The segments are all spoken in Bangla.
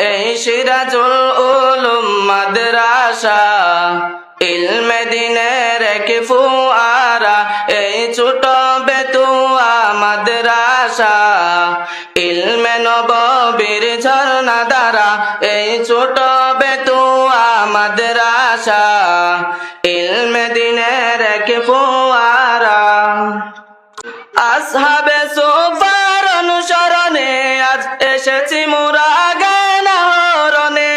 এই সিরাজুল উলুম মাদ্রাসা ইলমে দিনের এক ফুয়ারা, এই ছোট বেতুয়া মাদ্রাসা ইলমে নববীর ঝর্ণা ধারা, এই ছোট বেতুয়া মাদ্রাসা ইলমে দিনের এক ফুয়ারা। আসহাবে সুফার অনুসরণে আজ এসেছি মোরা জ্ঞান আহরণে,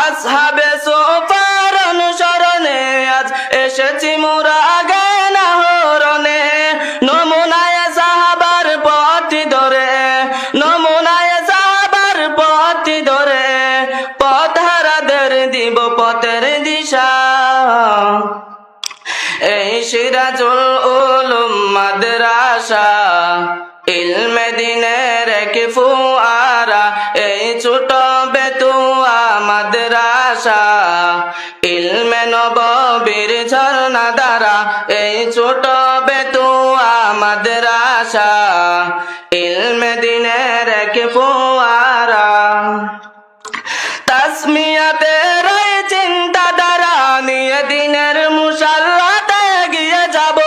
আসহাবে সুফার অনুসরণে আজ এসেছি মোরা জ্ঞান আহরণে। নমুনায় সাহাবার পথ ধরে, নমুনায় সাহাবার পথ ধরে পথহারাদের দিব পথের দিশা। এই সিরাজুল উলুম মাদ্রাসা ইলমে দিনের এক ফুয়ারা, এই ছোট বেতুয়া মাদ্রাসা ইলমে নববীর ঝর্ণা ধারা, এই ছোট বেতুয়া মাদ্রাসা ইলমে দিনের এক ফুয়ারা। তাসমিয়াতে রয় চিন্তাধারা নিয়ে দিনের মুসাল্লাতে এগিয়ে যাব,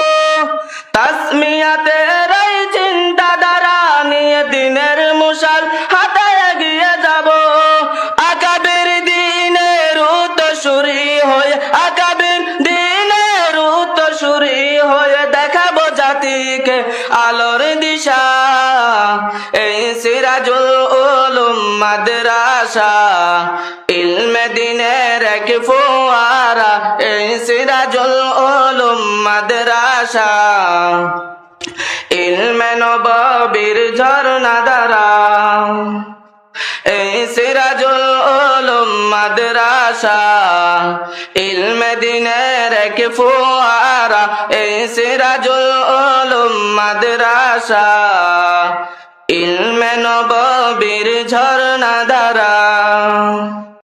তাসমিয়াতে রয় চিন্তাধারা নিয়ে দিনের মুসাল হাতে এগিয়ে যাব। আকাবির দিনের উত্তরসূরি হয়ে, আকাবির দিনের উত্তরসূরি হয়ে দেখাবো জাতিকে আলোর দিশা। এই সিরাজুল উলুম মাদ্রাসা ইলমে দিনের এক ফুয়ারা, এই সিরাজুল উলুম মাদ্রাসা ইলমে নববীর ঝর্ণা ধারা, এই সিরাজুল উলুম মাদ্রাসা ইলমে দিনের এক ফুয়ারা, এই সিরাজুল উলুম মাদ্রাসা ইলমে নববীর ঝর্ণা ধারা।